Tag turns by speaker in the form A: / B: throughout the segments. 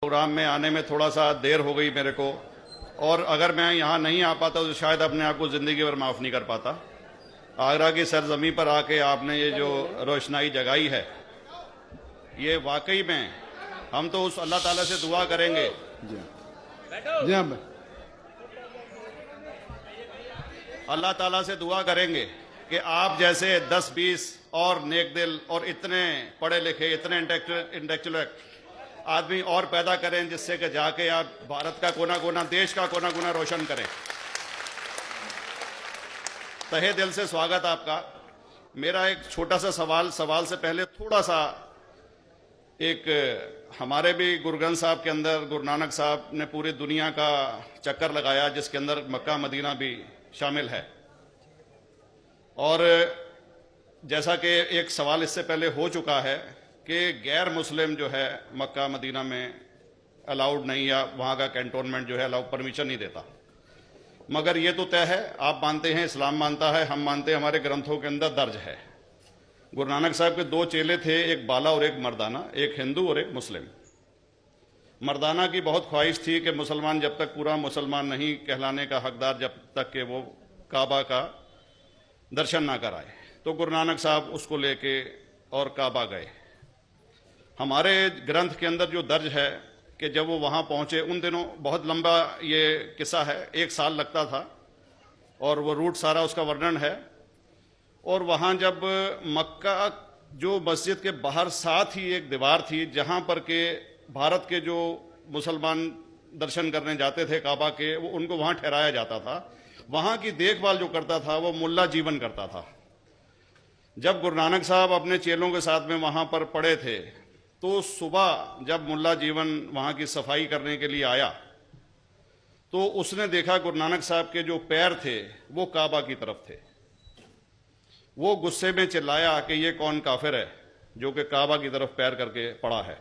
A: Programme में आने में थोड़ा सा देर हो गई मेरे को, और अगर मैं यहाँ नहीं आ पाता तो शायद अपने आप को ज़िंदगी भर माफ़ नहीं कर पाता। आगरा की सरजमी पर आके आपने ये जो रोशनाई जगाई है, ये वाकई में हम तो उस अल्लाह ताला से दुआ करेंगे।
B: जी हाँ,
A: अल्लाह ताला से दुआ करेंगे कि आप जैसे 10-20 और नेक दिल और इतने पढ़े लिखे, इतने इंटेलेक्चुअल आदमी और पैदा करें, जिससे कि जाके आप भारत का कोना कोना, देश का कोना कोना रोशन करें। तहे दिल से स्वागत आपका। मेरा एक छोटा सा सवाल से पहले थोड़ा सा, एक हमारे भी गुरु ग्रंथ साहब के अंदर गुरु नानक साहब ने पूरी दुनिया का चक्कर लगाया, जिसके अंदर मक्का मदीना भी शामिल है। और जैसा कि एक सवाल इससे पहले हो चुका है कि गैर मुस्लिम जो है मक्का मदीना में अलाउड नहीं, या वहाँ का कैंटोनमेंट जो है अलाउ परमिशन नहीं देता। मगर ये तो तय है, आप मानते हैं, इस्लाम मानता है, हम मानते हैं, हमारे ग्रंथों के अंदर दर्ज है। गुरु नानक साहब के 2 चेले थे, एक बाला और एक मर्दाना, एक हिंदू और एक मुस्लिम। मर्दाना की बहुत ख्वाहिश थी कि मुसलमान जब तक पूरा मुसलमान नहीं कहलाने का हकदार, जब तक कि वो काबा का दर्शन ना कराए, तो गुरु नानक साहब उसको लेके और काबा गए। हमारे ग्रंथ के अंदर जो दर्ज है कि जब वो वहाँ पहुँचे, उन दिनों बहुत लंबा ये किस्सा है, 1 साल लगता था, और वो रूट सारा उसका वर्णन है। और वहाँ जब मक्का जो मस्जिद के बाहर साथ ही एक दीवार थी, जहाँ पर के भारत के जो मुसलमान दर्शन करने जाते थे काबा के, वो उनको वहाँ ठहराया जाता था। वहाँ की देखभाल जो करता था वो मुल्ला जीवन करता था। जब गुरु नानक साहब अपने चेलों के साथ में वहाँ पर पड़े थे, तो सुबह जब मुल्ला जीवन वहाँ की सफाई करने के लिए आया, तो उसने देखा गुरु नानक साहब के जो पैर थे वो काबा की तरफ थे। वो गुस्से में चिल्लाया कि ये कौन काफिर है जो कि काबा की तरफ पैर करके पड़ा है,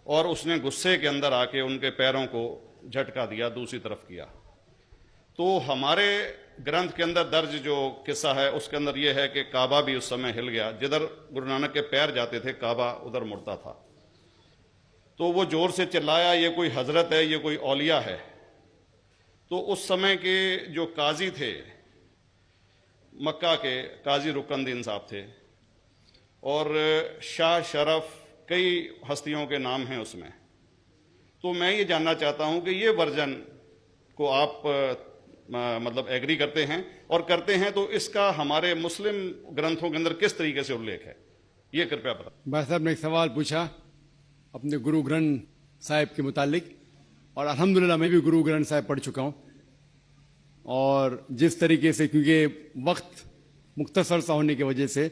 A: और उसने गुस्से के अंदर आके उनके पैरों को झटका दिया, दूसरी तरफ किया। तो हमारे ग्रंथ के अंदर दर्ज जो किस्सा है उसके अंदर यह है कि काबा भी उस समय हिल गया, जिधर गुरु नानक के पैर जाते थे काबा उधर मुड़ता था। तो वो जोर से चिल्लाया, ये कोई हजरत है, ये कोई औलिया है। तो उस समय के जो काजी थे मक्का के, काजी रुकनुद्दीन साहब थे, और शाह शरफ, कई हस्तियों के नाम हैं उसमें। तो मैं ये जानना चाहता हूं कि ये वर्जन को आप मतलब एग्री करते हैं, और करते हैं तो इसका हमारे मुस्लिम ग्रंथों के अंदर किस तरीके से उल्लेख है, ये कृपया बताएं।
B: भाई साहब ने एक सवाल पूछा अपने गुरु ग्रंथ साहिब के मुतालिक, और अल्हम्दुलिल्लाह मैं भी गुरु ग्रंथ साहिब पढ़ चुका हूँ। और जिस तरीके से, क्योंकि वक्त मुख्तसर सा होने की वजह से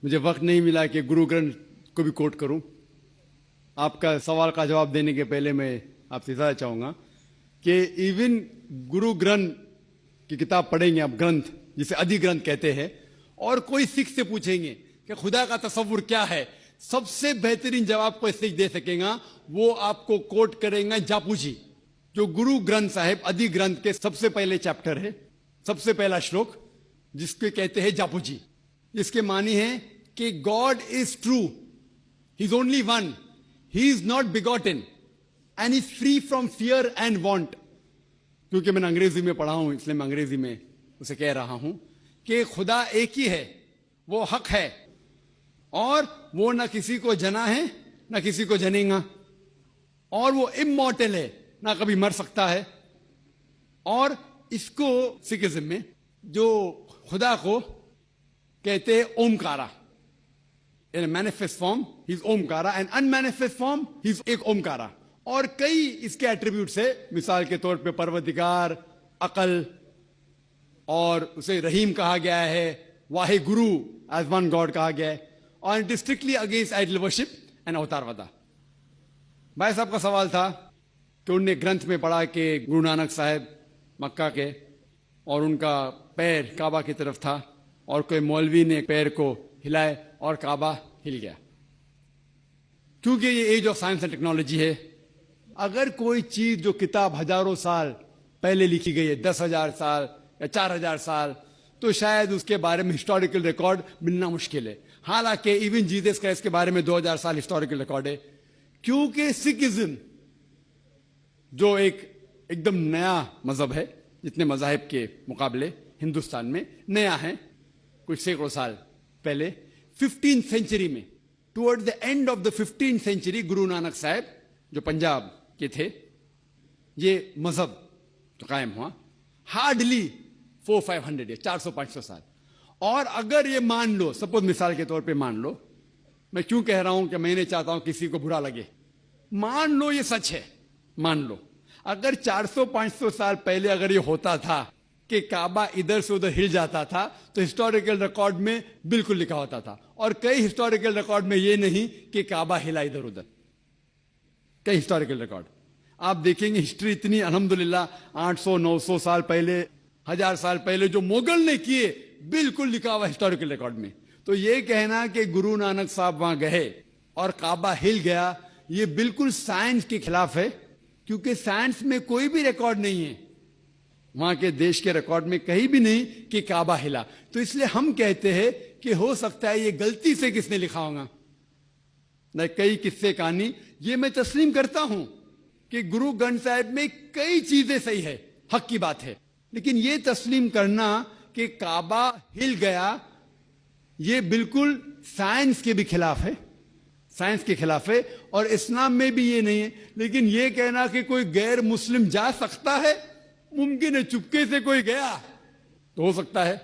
B: मुझे वक्त नहीं मिला कि गुरु ग्रंथ को भी कोट करूं। आपका सवाल का जवाब देने के पहले मैं आपसे ज़्यादा चाहूँगा कि इवन गुरु ग्रंथ की किताब पढ़ेंगे आप, ग्रंथ जिसे अधिग्रंथ कहते हैं, और कोई सिख से पूछेंगे कि खुदा का तसव्वुर क्या है, सबसे बेहतरीन जवाब कोई सिख दे सकेगा वो आपको कोट करेंगे जापू जी, जो गुरु ग्रंथ साहिब अधिग्रंथ के सबसे पहले चैप्टर है, सबसे पहला श्लोक, जिसके कहते हैं जापू जी। इसके मानी है कि God is true, he is only one, he is not begotten and is free from fear and want. क्योंकि मैंने अंग्रेजी में पढ़ा हूं, इसलिए मैं अंग्रेजी में उसे कह रहा हूं कि खुदा एक ही है, वो हक है, और वो ना किसी को जना है ना किसी को जनेगा, और वो इमॉर्टल है, ना कभी मर सकता है। और इसको सिखिज्म में जो खुदा को कहते हैं Omkara, in manifest form he is Omkara, and unmanifest form he is एक ओमकारा। और कई इसके एट्रीब्यूट्स है, मिसाल के तौर पे परवरदिगार, अकल, और उसे रहीम कहा गया है, Wahe Guru as one God कहा गया है, और it is strictly against idol worship and अवतारवादा। भाई साहब का सवाल था कि उनने ग्रंथ में पढ़ा कि गुरु नानक साहब मक्का के, और उनका पैर काबा की तरफ था, और कोई मौलवी ने पैर को हिलाए और काबा हिल गया। क्योंकि ये age of science and technology है, अगर कोई चीज जो किताब हजारों साल पहले लिखी गई है, 10,000 साल या 4,000 साल, तो शायद उसके बारे में हिस्टोरिकल रिकॉर्ड मिलना मुश्किल है। हालांकि इवन जीसस क्राइस्ट के बारे में 2,000 साल हिस्टोरिकल रिकॉर्ड है क्योंकि सिखिज्म जो एक एकदम नया मजहब है, जितने मजाहिब के मुकाबले हिंदुस्तान में नया है, कुछ सैकड़ों साल पहले 15th सेंचुरी में, toward the end of the 15th century, Guru Nanak साहब जो पंजाब के थे, ये मजहब तो कायम हुआ हार्डली 400-500 या 400-500 साल। और अगर ये मान लो, सपोज मिसाल के तौर पे मान लो, मैं क्यों कह रहा हूं कि मैं नहीं चाहता हूं किसी को बुरा लगे, मान लो ये सच है, मान लो अगर 400-500 साल पहले अगर ये होता था कि काबा इधर से उधर हिल जाता था, तो हिस्टोरिकल रिकॉर्ड में बिल्कुल लिखा होता था। और कई हिस्टोरिकल रिकॉर्ड में ये नहीं कि काबा हिला इधर उधर, कई हिस्टोरिकल रिकॉर्ड आप देखेंगे। हिस्ट्री इतनी अल्हम्दुलिल्लाह 800-900 साल पहले, 1000 साल पहले जो मुगल ने किए, बिल्कुल लिखा हुआ हिस्टोरिकल रिकॉर्ड में। तो ये कहना कि गुरु नानक साहब वहां गए और काबा हिल गया, ये बिल्कुल साइंस के खिलाफ है, क्योंकि साइंस में कोई भी रिकॉर्ड नहीं है, वहां के देश के रिकॉर्ड में कहीं भी नहीं कि काबा हिला। तो इसलिए हम कहते हैं कि हो सकता है ये गलती से किसने लिखा होगा, न कई किस्से कहानी। ये मैं तस्लीम करता हूं कि गुरु ग्रंथ साहिब में कई चीजें सही है, हक की बात है, लेकिन ये तस्लीम करना कि काबा हिल गया, ये बिल्कुल साइंस के भी खिलाफ है, साइंस के खिलाफ है। और इस्लाम में भी ये नहीं है। लेकिन ये कहना कि कोई गैर मुस्लिम जा सकता है, मुमकिन है, चुपके से कोई गया तो हो सकता है,